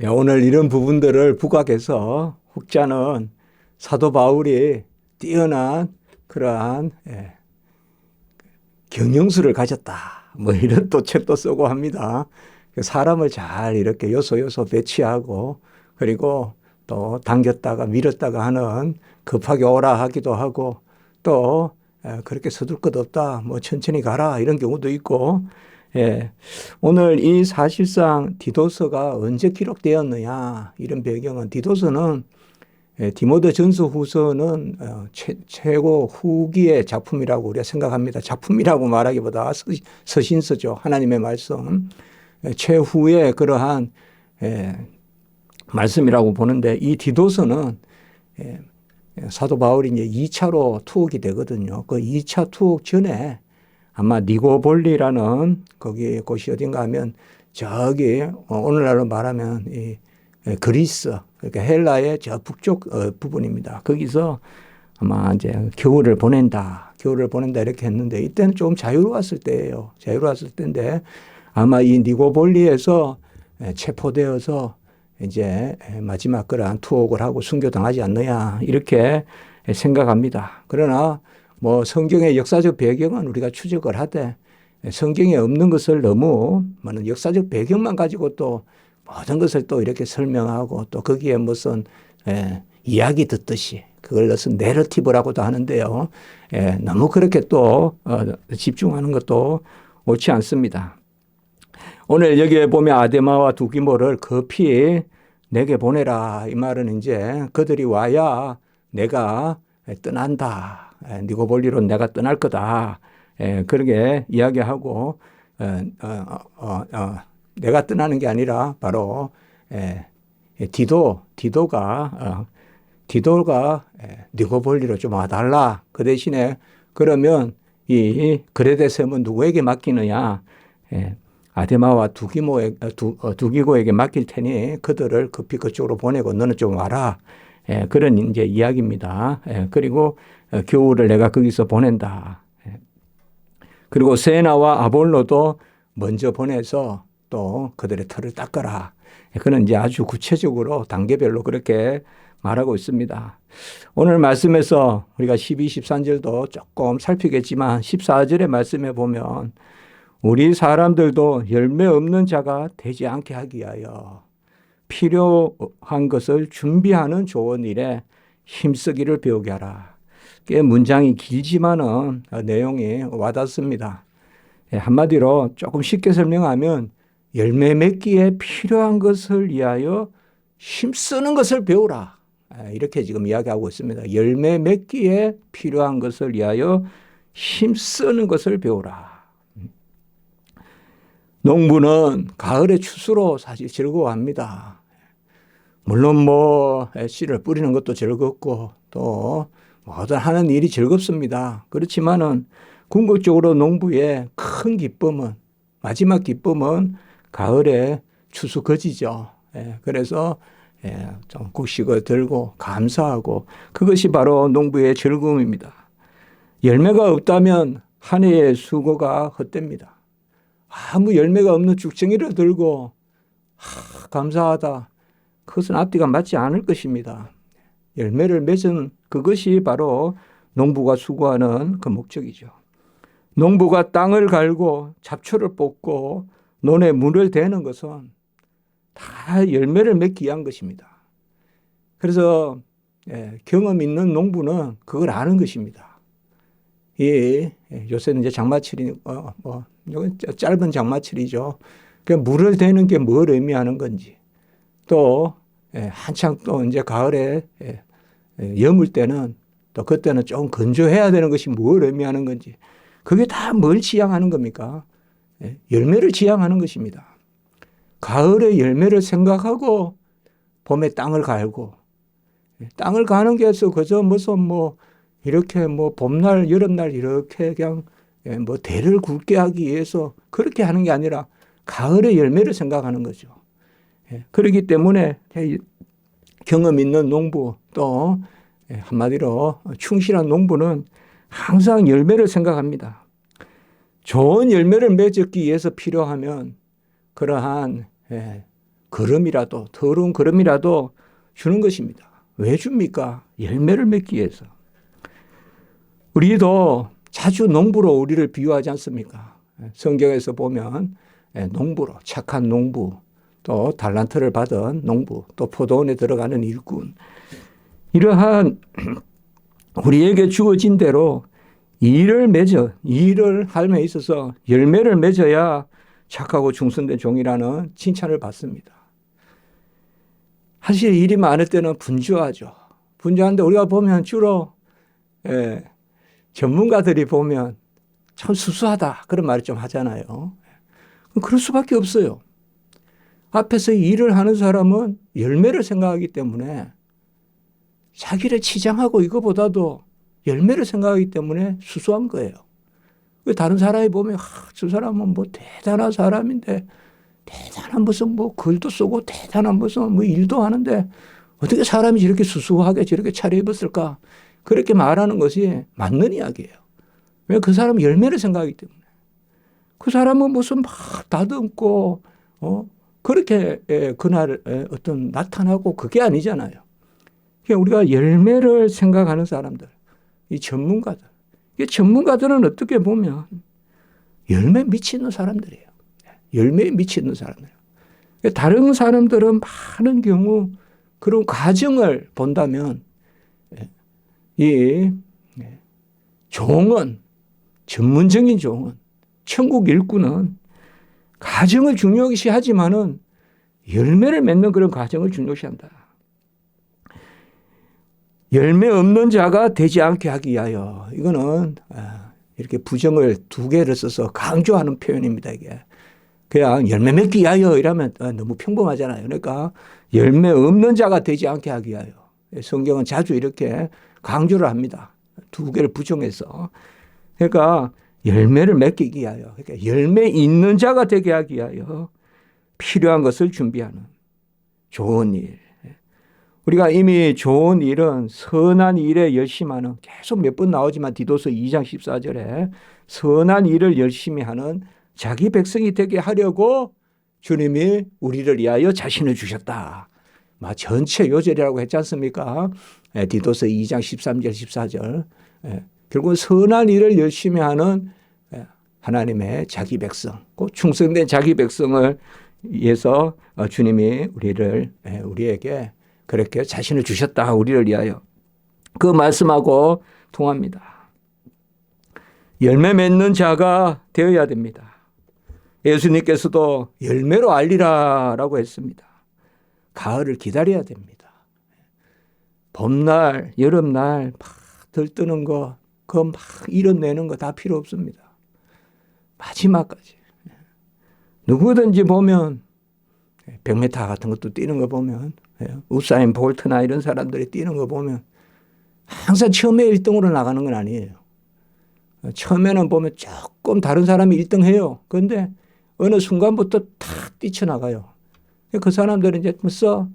오늘 이런 부분들을 부각해서 혹자는 사도 바울이 뛰어난 그러한 경영수를 가졌다. 뭐 이런 또 책도 쓰고 합니다. 사람을 잘 이렇게 요소 배치하고 그리고 또 당겼다가 밀었다가 하는 급하게 오라 하기도 하고 또 그렇게 서둘 것 없다. 뭐 천천히 가라 이런 경우도 있고 오늘 이 사실상 디도서가 언제 기록되었느냐 이런 배경은 디도서는 디모데 전서 후서는 최고 후기의 작품이라고 우리가 생각합니다. 작품이라고 말하기보다 서신서죠. 하나님의 말씀. 최후의 그러한 말씀이라고 보는데 이 디도서는 사도 바울이 이제 2차로 투옥이 되거든요. 그 2차 투옥 전에 아마 니고볼리라는 거기 곳이 어딘가 하면 저기 오늘날로 말하면 이 그리스 그러니까 헬라의 저 북쪽 부분입니다. 거기서 아마 이제 겨울을 보낸다 이렇게 했는데 이때는 좀 자유로웠을 때예요. 자유로웠을 때인데 아마 이 니고볼리에서 체포되어서 이제 마지막 그러한 투옥을 하고 순교당하지 않느냐 이렇게 생각합니다. 그러나 뭐 성경의 역사적 배경은 우리가 추적을 하되 성경에 없는 것을 너무 많은 역사적 배경만 가지고 또 모든 것을 또 이렇게 설명하고 또 거기에 무슨 이야기 듣듯이 그걸 넣어서 내러티브라고도 하는데요. 너무 그렇게 또 집중하는 것도 옳지 않습니다. 오늘 여기에 보면 아데마와 두기모를 급히 내게 보내라. 이 말은 이제 그들이 와야 내가 떠난다. 니고볼리로 내가 떠날 거다. 그렇게 이야기하고 내가 떠나는 게 아니라 바로 디도가 니고볼리로 좀 와달라. 그 대신에 그러면 이 그레데셈은 누구에게 맡기느냐? 아데마와 두기고에게 맡길 테니 그들을 급히 그쪽으로 보내고 너는 좀 와라. 그런 이제 이야기입니다. 그리고 겨울을 내가 거기서 보낸다. 그리고 세나와 아볼로도 먼저 보내서 또 그들의 털을 닦아라. 그는 이제 아주 구체적으로 단계별로 그렇게 말하고 있습니다. 오늘 말씀에서 우리가 12, 13절도 조금 살피겠지만 14절의 말씀에 보면 우리 사람들도 열매 없는 자가 되지 않게 하기 위하여 필요한 것을 준비하는 좋은 일에 힘쓰기를 배우게 하라. 꽤 문장이 길지만은 내용이 와닿습니다. 한마디로 조금 쉽게 설명하면 열매 맺기에 필요한 것을 위하여 힘쓰는 것을 배우라. 이렇게 지금 이야기하고 있습니다. 열매 맺기에 필요한 것을 위하여 힘쓰는 것을 배우라. 농부는 가을의 추수로 사실 즐거워합니다. 물론 뭐 씨를 뿌리는 것도 즐겁고 또 모든 하는 일이 즐겁습니다. 그렇지만은 궁극적으로 농부의 큰 기쁨은 마지막 기쁨은 가을의 추수 거지죠. 그래서 좀 곡식을 들고 감사하고 그것이 바로 농부의 즐거움입니다. 열매가 없다면 한 해의 수고가 헛됩니다. 아무 열매가 없는 쭉정이를 들고 감사하다. 그것은 앞뒤가 맞지 않을 것입니다. 열매를 맺은 그것이 바로 농부가 수고하는 그 목적이죠. 농부가 땅을 갈고 잡초를 뽑고 논에 물을 대는 것은 다 열매를 맺기 위한 것입니다. 그래서 경험 있는 농부는 그걸 아는 것입니다. 요새는 이제 장마철이 짧은 장마철이죠. 그러니까 물을 대는 게 뭘 의미하는 건지 또 한창 또 이제 가을에 여물 때는 또 그때는 좀 건조해야 되는 것이 뭘 의미하는 건지 그게 다 뭘 지향하는 겁니까? 열매를 지향하는 것입니다. 가을의 열매를 생각하고 봄에 땅을 갈고 땅을 가는 게 해서 그저 무슨 뭐 이렇게 뭐 봄날 여름날 이렇게 그냥 뭐 대를 굵게 하기 위해서 그렇게 하는 게 아니라 가을의 열매를 생각하는 거죠. 그렇기 때문에 경험 있는 농부 또 한마디로 충실한 농부는 항상 열매를 생각합니다. 좋은 열매를 맺기 위해서 필요하면 그러한 걸음이라도, 더러운 걸음이라도 주는 것입니다. 왜 줍니까? 열매를 맺기 위해서. 우리도 자주 농부로 우리를 비유하지 않습니까? 성경에서 보면 농부로, 착한 농부, 또 달란트를 받은 농부, 또 포도원에 들어가는 일꾼. 이러한 우리에게 주어진 대로 일을 삶에 있어서 열매를 맺어야 착하고 충성된 종이라는 칭찬을 받습니다. 사실 일이 많을 때는 분주하죠. 분주한데 우리가 보면 주로 전문가들이 보면 참 수수하다 그런 말을 좀 하잖아요. 그럴 수밖에 없어요. 앞에서 일을 하는 사람은 열매를 생각하기 때문에 자기를 치장하고 이거보다도 열매를 생각하기 때문에 수수한 거예요. 다른 사람이 보면 저 사람은 뭐 대단한 사람인데 대단한 무슨 뭐 글도 쓰고 대단한 무슨 뭐 일도 하는데 어떻게 사람이 저렇게 수수하게 저렇게 차려입었을까? 그렇게 말하는 것이 맞는 이야기예요. 왜? 그 사람은 열매를 생각하기 때문에. 그 사람은 무슨 막 다듬고 그렇게 그날 어떤 나타나고 그게 아니잖아요. 그러니까 우리가 열매를 생각하는 사람들, 이 전문가들. 이 전문가들은 어떻게 보면 열매에 미치는 사람들이에요. 열매에 미치는 사람들이에요. 다른 사람들은 많은 경우 그런 과정을 본다면 이 종은, 전문적인 종은, 천국 일꾼은 과정을 중요시하지만은 열매를 맺는 그런 과정을 중요시한다. 열매 없는 자가 되지 않게 하기 위하여. 이거는 이렇게 부정을 두 개를 써서 강조하는 표현입니다. 이게. 그냥 열매 맺기 위하여 이러면 너무 평범하잖아요. 그러니까 열매 없는 자가 되지 않게 하기 위하여. 성경은 자주 이렇게 강조를 합니다. 두 개를 부정해서. 그러니까 열매를 맺기 위하여. 그러니까 열매 있는 자가 되게 하기 위하여 필요한 것을 준비하는 좋은 일. 우리가 이미 좋은 일은 선한 일에 열심히 하는, 계속 몇 번 나오지만 디도서 2장 14절에 선한 일을 열심히 하는 자기 백성이 되게 하려고 주님이 우리를 위하여 자신을 주셨다. 전체 요절이라고 했지 않습니까? 디도서 2장 13절 14절. 결국은 선한 일을 열심히 하는 하나님의 자기 백성, 그 충성된 자기 백성을 위해서 주님이 우리에게 그렇게 자신을 주셨다. 우리를 위하여. 그 말씀하고 통합니다. 열매 맺는 자가 되어야 됩니다. 예수님께서도 열매로 알리라라고 했습니다. 가을을 기다려야 됩니다. 봄날, 여름날 막 들뜨는 거, 그거 막 이뤄내는 거 다 필요 없습니다. 마지막까지. 누구든지 보면 100m 같은 것도 뛰는 거 보면 우사인 볼트나 이런 사람들이 뛰는 거 보면 항상 처음에 1등으로 나가는 건 아니에요. 처음에는 보면 조금 다른 사람이 1등 해요. 그런데 어느 순간부터 탁 뛰쳐나가요. 그 사람들은 이제 벌써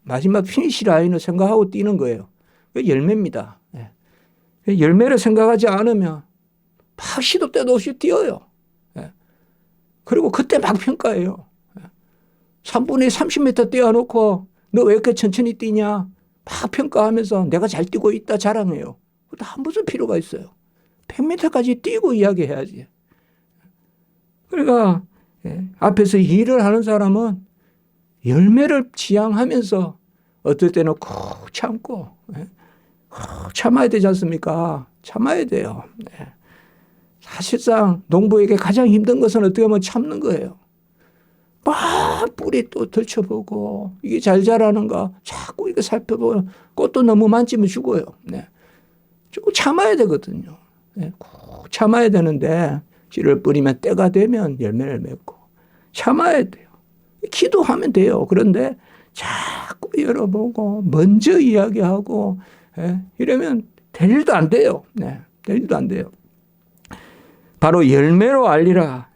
마지막 피니시 라인을 생각하고 뛰는 거예요. 열매입니다. 열매를 생각하지 않으면 막 시도 때도 없이 뛰어요. 그리고 그때 막 평가해요. 3분에 30m 뛰어놓고 너 왜 이렇게 천천히 뛰냐? 막 평가하면서 내가 잘 뛰고 있다 자랑해요. 다 무슨 필요가 있어요. 100m까지 뛰고 이야기해야지. 그러니까 앞에서 일을 하는 사람은 열매를 지향하면서 어떨 때는 꾹 참고 참아야 되지 않습니까? 참아야 돼요. 사실상 농부에게 가장 힘든 것은 어떻게 보면 참는 거예요. 막 뿌리 또 들춰보고 이게 잘 자라는가 자꾸 이거 살펴보고 꽃도 너무 만지면 죽어요. 쭉 참아야 되거든요. 꼭 참아야 되는데 씨를 뿌리면 때가 되면 열매를 맺고 참아야 돼요. 기도하면 돼요. 그런데 자꾸 열어보고 먼저 이야기하고 이러면 될 일도 안 돼요. 될 일도 안 돼요. 바로 열매로 알리라.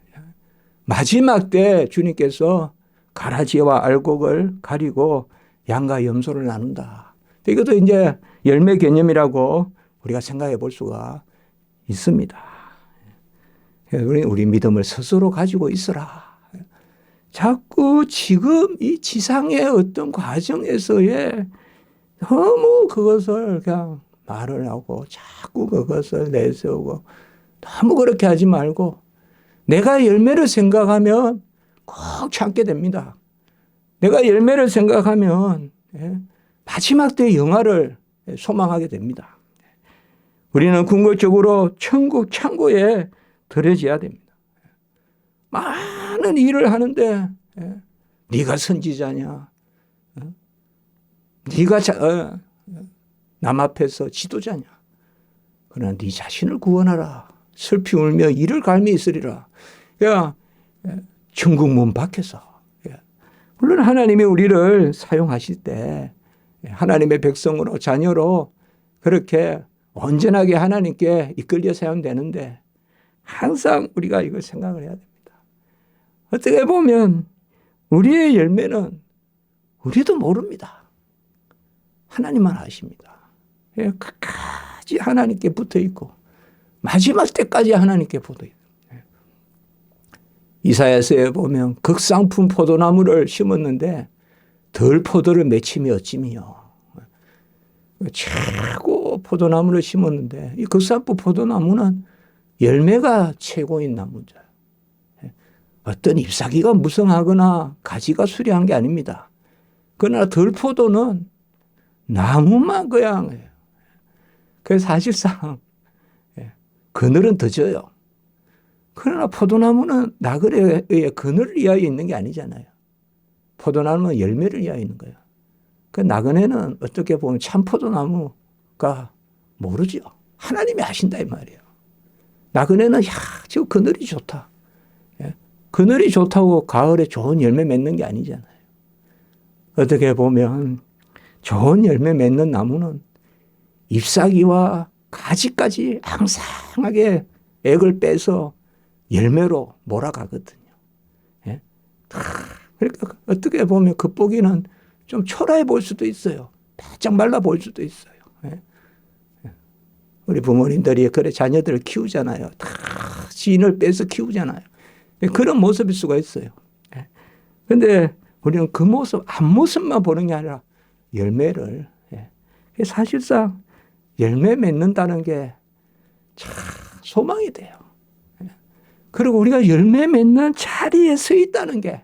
마지막 때 주님께서 가라지와 알곡을 가리고 양과 염소를 나눈다. 이것도 이제 열매 개념이라고 우리가 생각해 볼 수가 있습니다. 우리 믿음을 스스로 가지고 있어라. 자꾸 지금 이 지상의 어떤 과정에서의 너무 그것을 그냥 말을 하고 자꾸 그것을 내세우고 너무 그렇게 하지 말고 내가 열매를 생각하면 꼭 참게 됩니다. 내가 열매를 생각하면 마지막 때의 영화를 소망하게 됩니다. 우리는 궁극적으로 천국 창고에 들여져야 됩니다. 많은 일을 하는데 네가 선지자냐? 네가 남 앞에서 지도자냐? 그러나 네 자신을 구원하라. 슬피 울며 이를 갈미 있으리라. 야, 천국 문 밖에서. 물론 하나님이 우리를 사용하실 때 하나님의 백성으로 자녀로 그렇게 온전하게 하나님께 이끌려 사용되는데 항상 우리가 이걸 생각을 해야 됩니다. 어떻게 보면 우리의 열매는 우리도 모릅니다. 하나님만 아십니다. 끝까지 하나님께 붙어 있고 마지막 때까지 하나님께 붙어 있고 이사야서에 보면 극상품 포도나무를 심었는데 덜 포도를 맺힘이 어찌미요. 최고 포도나무를 심었는데 이 극상품 포도나무는 열매가 최고인 나무죠. 어떤 잎사귀가 무성하거나 가지가 수려한 게 아닙니다. 그러나 덜 포도는 나무만 그냥 그래서 사실상 그늘은 더 져요. 그러나 포도나무는 나그네의 그늘을 위하여 있는 게 아니잖아요. 포도나무는 열매를 위하여 있는 거예요. 그 나그네는 어떻게 보면 참 포도나무가 모르죠. 하나님이 하신다 이 말이에요. 나그네는 저 그늘이 좋다. 그늘이 좋다고 가을에 좋은 열매 맺는 게 아니잖아요. 어떻게 보면 좋은 열매 맺는 나무는 잎사귀와 가지까지 앙상하게 액을 빼서 열매로 몰아가거든요. 그러니까 어떻게 보면 겉보기는 좀 초라해 보일 수도 있어요. 바짝 말라 보일 수도 있어요. 우리 부모님들이 그래 자녀들을 키우잖아요. 다 진을 빼서 키우잖아요. 그런 모습일 수가 있어요. 그런데 우리는 그 모습, 앞모습만 보는 게 아니라 열매를. 사실상 열매 맺는다는 게 참 소망이 돼요. 그리고 우리가 열매 맺는 자리에 서 있다는 게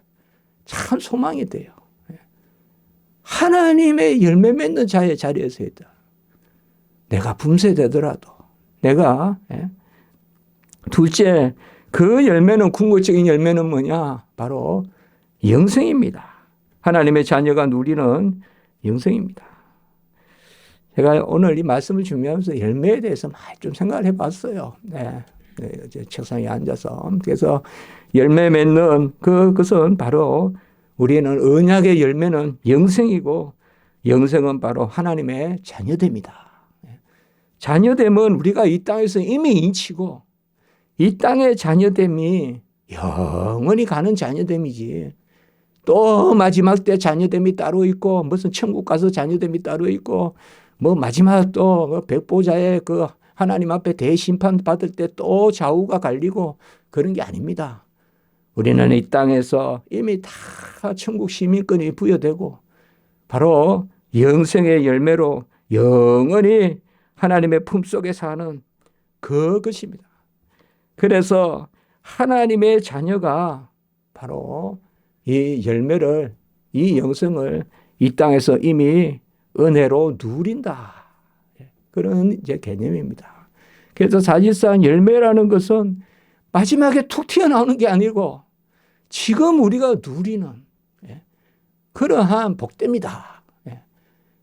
참 소망이 돼요. 하나님의 열매 맺는 자리에 서 있다. 내가 분쇄되더라도 내가 둘째 그 열매는 궁극적인 열매는 뭐냐? 바로 영생입니다. 하나님의 자녀가 누리는 영생입니다. 제가 오늘 이 말씀을 준비하면서 열매에 대해서 많이 좀 생각을 해봤어요. 책상에 앉아서. 그래서 열매 맺는 그것은 바로 우리는 언약의 열매는 영생이고 영생은 바로 하나님의 자녀됨이다. 자녀됨은 우리가 이 땅에서 이미 인치고 이 땅의 자녀됨이 영원히 가는 자녀됨이지. 또 마지막 때 자녀됨이 따로 있고 무슨 천국 가서 자녀됨이 따로 있고 뭐 마지막 또 백보자의 그 하나님 앞에 대심판 받을 때 또 좌우가 갈리고 그런 게 아닙니다. 우리는 이 땅에서 이미 다 천국 시민권이 부여되고 바로 영생의 열매로 영원히 하나님의 품속에 사는 그것입니다. 그래서 하나님의 자녀가 바로 이 열매를, 이 영생을 이 땅에서 이미 은혜로 누린다. 그런 이제 개념입니다. 그래서 사실상 열매라는 것은 마지막에 툭 튀어나오는 게 아니고 지금 우리가 누리는 그러한 복됩니다.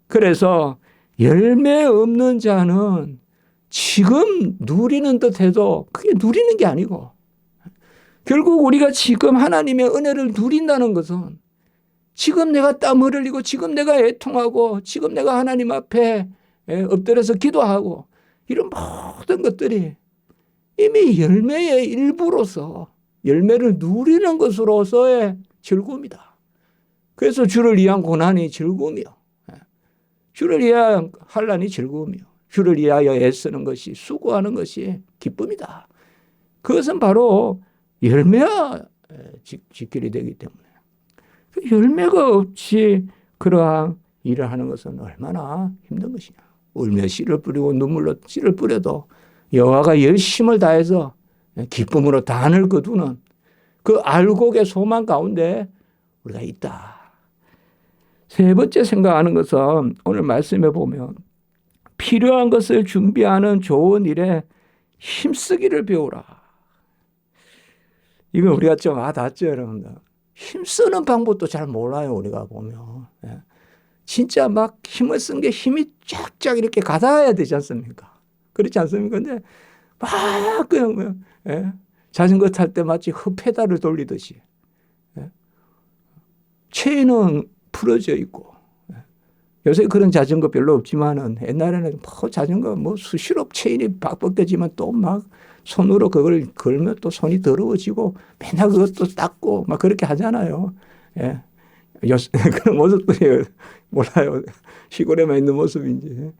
그래서 열매 없는 자는 지금 누리는 듯 해도 그게 누리는 게 아니고 결국 우리가 지금 하나님의 은혜를 누린다는 것은 지금 내가 땀 흘리고 지금 내가 애통하고 지금 내가 하나님 앞에 엎드려서 기도하고 이런 모든 것들이 이미 열매의 일부로서 열매를 누리는 것으로서의 즐거움이다. 그래서 주를 위한 고난이 즐거움이요. 주를 위한 환난이 즐거움이요. 주를 위하여 애쓰는 것이 수고하는 것이 기쁨이다. 그것은 바로 열매와 직결이 되기 때문에 열매가 없이 그러한 일을 하는 것은 얼마나 힘든 것이냐. 울며 씨를 뿌리고 눈물로 씨를 뿌려도 여호와가 열심을 다해서 기쁨으로 단을 거두는 그 알곡의 소망 가운데 우리가 있다. 세 번째 생각하는 것은 오늘 말씀에 보면 필요한 것을 준비하는 좋은 일에 힘쓰기를 배우라. 이거 우리가 좀 와닿죠, 여러분들. 힘쓰는 방법도 잘 몰라요, 우리가 보면. 진짜 막 힘을 쓴 게 힘이 쫙쫙 이렇게 가닿아야 되지 않습니까? 그렇지 않습니까? 근데 막 그냥 자전거 탈 때 마치 흡페달을 돌리듯이 체인은 풀어져 있고 요새 그런 자전거 별로 없지만은 옛날에는 뭐 자전거 뭐 수시로 체인이 벗겨지면 또 막 손으로 그걸 걸면 또 손이 더러워지고 맨날 그것도 닦고 막 그렇게 하잖아요. 예. 그런 모습들이 몰라요. 시골에만 있는 모습인지.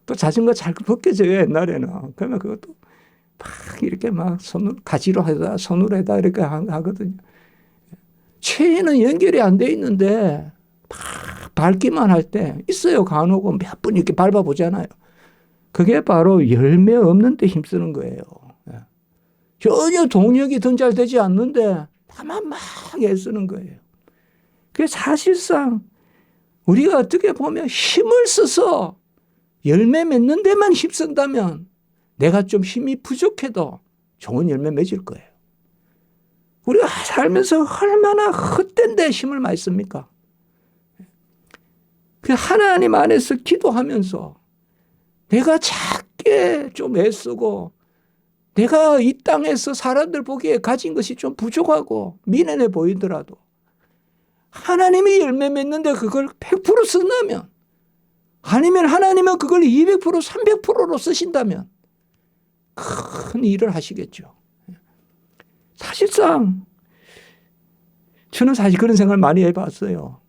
또 자전거 잘 벗겨져요, 옛날에는. 그러면 그것도 막 이렇게 막 손으로 가지로 하다 손으로 해다 이렇게 하거든요. 체인은 연결이 안 돼 있는데 막 밟기만 할 때 있어요. 간혹은 몇 분 이렇게 밟아보잖아요. 그게 바로 열매 없는 데 힘쓰는 거예요. 전혀 동력이 더 잘 되지 않는데 다만 막 애쓰는 거예요. 그게 사실상 우리가 어떻게 보면 힘을 써서 열매 맺는 데만 힘쓴다면 내가 좀 힘이 부족해도 좋은 열매 맺을 거예요. 우리가 살면서 얼마나 헛된 데 힘을 많이 씁니까? 그 하나님 안에서 기도하면서 내가 작게 좀 애쓰고 내가 이 땅에서 사람들 보기에 가진 것이 좀 부족하고 미련해 보이더라도 하나님이 열매 맺는데 그걸 100% 쓴다면 아니면 하나님은 그걸 200% 300%로 쓰신다면 큰 일을 하시겠죠. 사실상 저는 사실 그런 생각을 많이 해봤어요.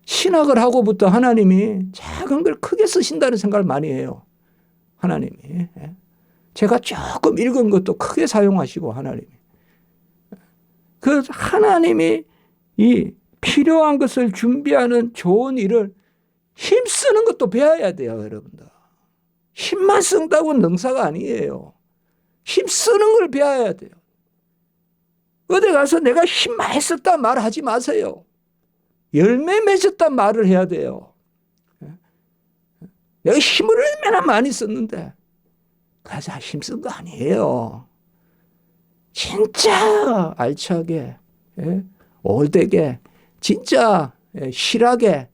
신학을 하고부터 하나님이 작은 걸 크게 쓰신다는 생각을 많이 해요. 하나님이. 제가 조금 읽은 것도 크게 사용하시고 하나님이. 그 하나님이 이 필요한 것을 준비하는 좋은 일을 힘쓰는 것도 배워야 돼요, 여러분들. 힘만 쓴다고 능사가 아니에요. 힘쓰는 걸 배워야 돼요. 어디 가서 내가 힘 많이 썼다 말하지 마세요. 열매 맺었다 말을 해야 돼요. 내가 힘을 얼마나 많이 썼는데 그래서 힘쓴 거 아니에요. 진짜 알차게 올되게 진짜 실하게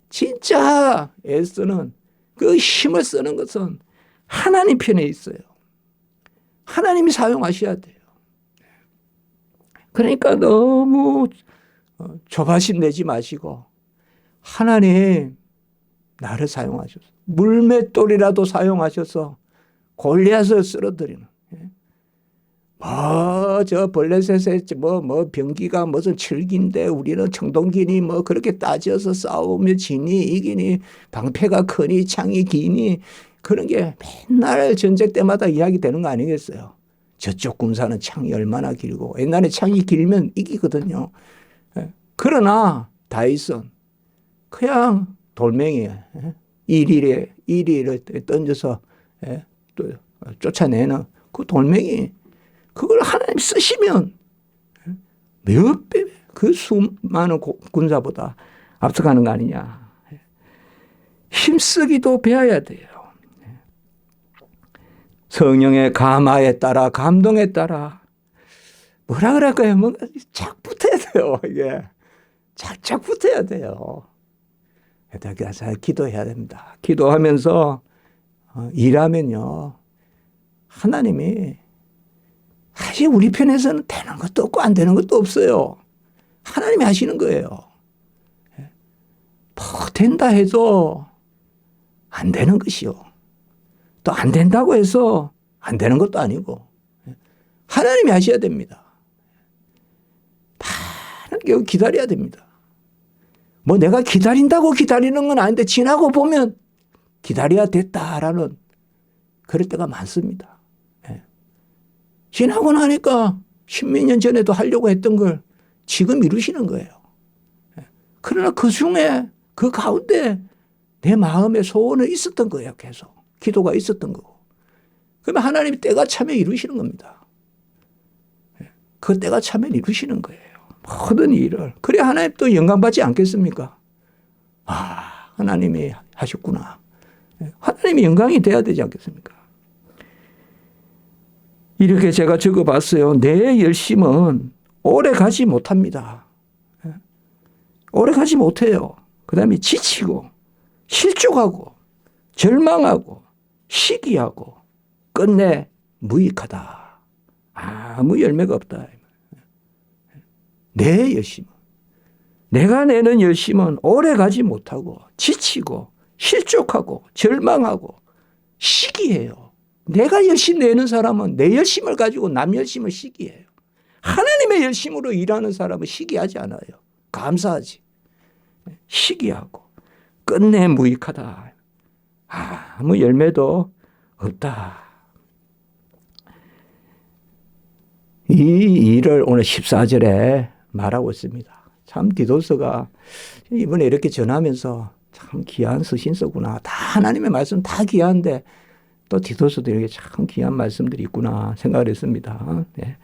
진짜 애쓰는 그 힘을 쓰는 것은 하나님 편에 있어요. 하나님이 사용하셔야 돼요. 그러니까 너무 조바심 내지 마시고 하나님 나를 사용하셔서 물맷돌이라도 사용하셔서 골리앗을 쓰러뜨리는 저 벌레셋의 뭐 병기가 무슨 철기인데 우리는 청동기니 뭐 그렇게 따져서 싸우며 지니 이기니 방패가 크니 창이 기니 그런 게 맨날 전쟁 때마다 이야기되는 거 아니겠어요. 저쪽 군사는 창이 얼마나 길고 옛날에 창이 길면 이기거든요. 그러나 다윗은 그냥 돌멩이에 이리를 던져서 또 쫓아내는 그 돌멩이 그걸 하나님 쓰시면 몇 배 그 수많은 군사보다 앞서가는 거 아니냐. 힘쓰기도 배워야 돼요. 성령의 감화에 따라 감동에 따라 뭐라 그럴까요? 뭔가 착 붙어야 돼요. 이게 착착 붙어야 돼요. 그래서 기도해야 됩니다. 기도하면서 일하면요. 하나님이 사실 우리 편에서는 되는 것도 없고 안 되는 것도 없어요. 하나님이 하시는 거예요. 뭐 된다 해도 안 되는 것이요. 또 안 된다고 해서 안 되는 것도 아니고 하나님이 하셔야 됩니다. 많은 기다려야 됩니다. 뭐 내가 기다린다고 기다리는 건 아닌데 지나고 보면 기다려야 됐다라는 그럴 때가 많습니다. 지나고 나니까 십몇 년 전에도 하려고 했던 걸 지금 이루시는 거예요. 그러나 그 중에 그 가운데 내 마음의 소원은 있었던 거예요. 계속 기도가 있었던 거고. 그러면 하나님이 때가 차면 이루시는 겁니다. 그 때가 차면 이루시는 거예요. 모든 일을. 그래 하나님 또 영광받지 않겠습니까? 아, 하나님이 하셨구나. 하나님이 영광이 돼야 되지 않겠습니까? 이렇게 제가 적어봤어요. 내 열심은 오래 가지 못합니다. 오래 가지 못해요. 그 다음에 지치고 실족하고 절망하고 시기하고 끝내 무익하다. 아무 열매가 없다. 내 열심은. 내가 내는 열심은 오래 가지 못하고 지치고 실족하고 절망하고 시기해요. 내가 열심 내는 사람은 내 열심을 가지고 남 열심을 시기해요. 하나님의 열심으로 일하는 사람은 시기하지 않아요. 감사하지. 시기하고 끝내 무익하다. 아무 열매도 없다. 이 일을 오늘 14절에 말하고 있습니다. 참 디도서가 이번에 이렇게 전하면서 참 귀한 서신서구나. 다 하나님의 말씀 다 귀한데 또 디도서도 이렇게 참 귀한 말씀들이 있구나 생각을 했습니다. 네.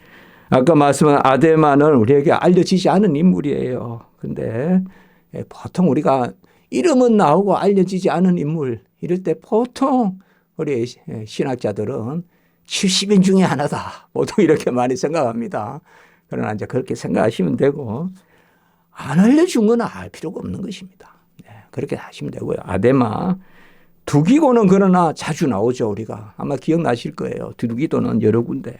아까 말씀한 아데마는 우리에게 알려지지 않은 인물이에요. 근데 보통 우리가 이름은 나오고 알려지지 않은 인물 이럴 때 보통 우리 신학자들은 70인 중에 하나다. 보통 이렇게 많이 생각합니다. 그러나 이제 그렇게 생각하시면 되고 안 알려준 건 알 필요가 없는 것입니다. 네, 그렇게 하시면 되고요. 아데마 두기고는 그러나 자주 나오죠. 우리가 아마 기억나실 거예요. 두기도는 여러 군데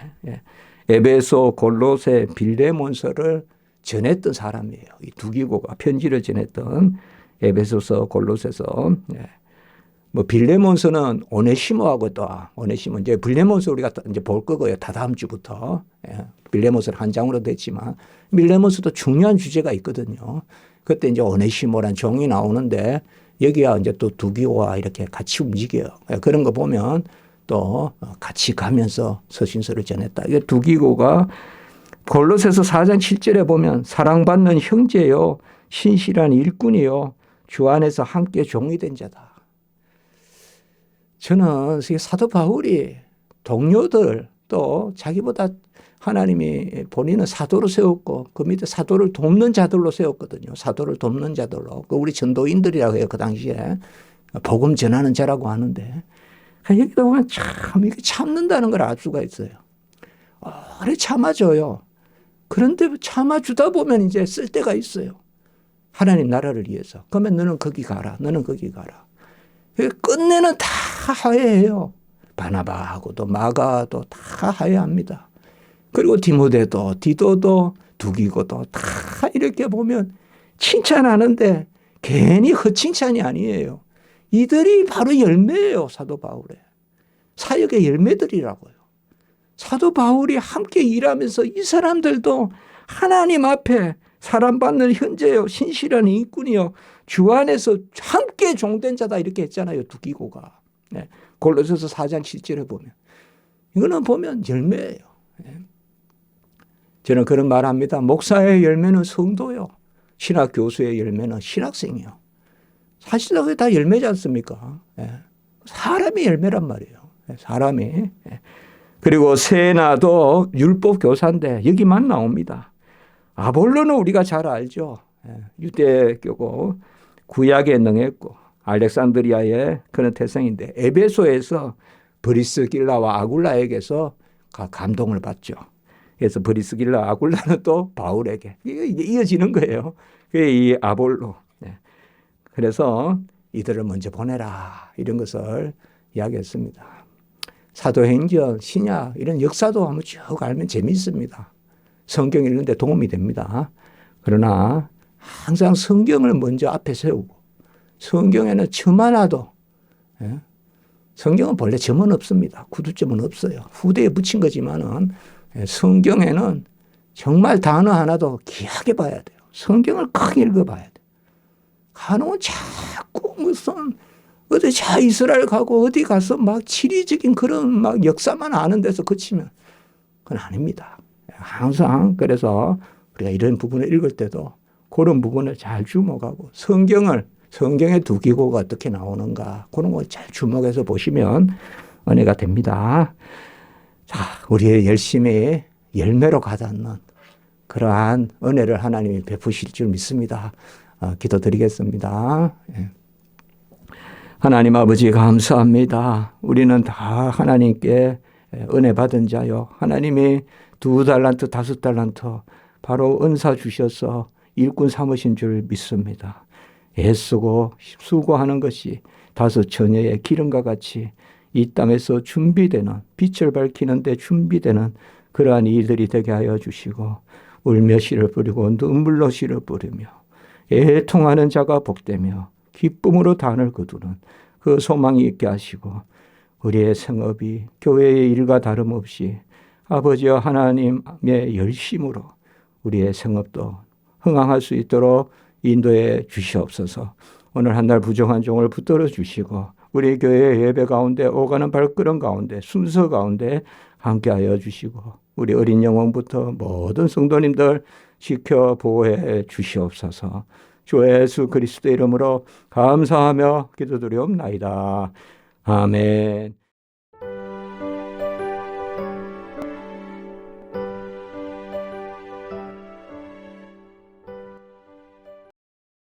에베소, 골로새, 빌레몬서를 전했던 사람이에요. 이 두기고가 편지를 전했던 에베소서, 골로새서. 뭐 빌레몬서는 오네시모하고 또 오네시모 이제 빌레몬서 우리가 이제 볼 거고요. 다다음 주부터 빌레몬서는 한 장으로 됐지만 빌레몬서도 중요한 주제가 있거든요. 그때 이제 오네시모란 종이 나오는데 여기가 이제 또 두기고와 이렇게 같이 움직여요. 그런 거 보면 또 같이 가면서 서신서를 전했다. 이게 두기고가 골로새서 4장 7절에 보면 사랑받는 형제요 신실한 일꾼이요 주 안에서 함께 종이 된 자다. 저는 사도 바울이 동료들 또 자기보다 하나님이 본인은 사도로 세웠고 그 밑에 사도를 돕는 자들로 세웠거든요. 사도를 돕는 자들로. 우리 전도인들이라고 해요. 그 당시에. 복음 전하는 자라고 하는데 여기다 보면 참 이렇게 참는다는 걸 알 수가 있어요. 오래 참아줘요. 그런데 참아주다 보면 이제 쓸 때가 있어요. 하나님 나라를 위해서. 그러면 너는 거기 가라. 너는 거기 가라. 끝내는 다 하야해요. 바나바하고도 마가도 다 하야합니다. 그리고 디모데도 디도도 두기고도 다 이렇게 보면 칭찬하는데 괜히 헛칭찬이 아니에요. 이들이 바로 열매예요. 사도 바울의. 사역의 열매들이라고요. 사도 바울이 함께 일하면서 이 사람들도 하나님 앞에 사랑받는 형제요 신실한 일꾼이요 주 안에서 함께 종된 자다 이렇게 했잖아요. 두기고가. 네. 골로새서 4장 7절에 보면. 이거는 보면 열매예요. 네. 저는 그런 말 합니다. 목사의 열매는 성도요. 신학 교수의 열매는 신학생이요. 사실 그게 다 열매지 않습니까? 네. 사람이 열매란 말이에요. 네. 사람이. 네. 그리고 세나도 율법 교사인데 여기만 나옵니다. 아볼로는 우리가 잘 알죠. 유대교고 구약에 능했고 알렉산드리아의 그런 태생인데 에베소에서 브리스길라와 아굴라에게서 감동을 받죠. 그래서 브리스길라 아굴라는 또 바울에게 이게 이어지는 거예요. 그게 이 아볼로. 그래서 이들을 먼저 보내라 이런 것을 이야기했습니다. 사도행전, 신약 이런 역사도 한번 쭉 알면 재미있습니다. 성경 읽는데 도움이 됩니다. 그러나 항상 성경을 먼저 앞에 세우고 성경에는 점 하나도 성경은 본래 점은 없습니다. 구두점은 없어요. 후대에 붙인 거지만은 성경에는 정말 단어 하나도 귀하게 봐야 돼요. 성경을 크게 읽어봐야 돼요. 가능은 자꾸 무슨 어디 자 이스라엘 가고 어디 가서 막 지리적인 그런 막 역사만 아는 데서 그치면 그건 아닙니다. 항상 그래서 우리가 이런 부분을 읽을 때도 그런 부분을 잘 주목하고 성경의 두 기고가 어떻게 나오는가 그런 거 잘 주목해서 보시면 은혜가 됩니다. 자, 우리 열심히 열매로 가닿는 그러한 은혜를 하나님이 베푸실 줄 믿습니다. 기도드리겠습니다. 예. 하나님 아버지 감사합니다. 우리는 다 하나님께 은혜 받은 자요. 하나님이 2달란트, 5달란트 바로 은사 주셔서 일꾼 삼으신 줄 믿습니다. 애쓰고 수고하는 것이 5처녀의 기름과 같이 이 땅에서 준비되는 빛을 밝히는 데 준비되는 그러한 일들이 되게 하여 주시고 울며 씨를 뿌리고 눈물로 씨를 뿌리며 애통하는 자가 복되며 기쁨으로 단을 거두는 그 소망이 있게 하시고 우리의 생업이 교회의 일과 다름없이 아버지와 하나님의 열심으로 우리의 생업도 흥황할 수 있도록 인도해 주시옵소서. 오늘 한 날 부정한 종을 붙들어 주시고 우리 교회 예배 가운데 오가는 발걸음 가운데 순서 가운데 함께하여 주시고 우리 어린 영혼부터 모든 성도님들 지켜 보호해 주시옵소서. 주 예수 그리스도의 이름으로 감사하며 기도드리옵나이다. 아멘.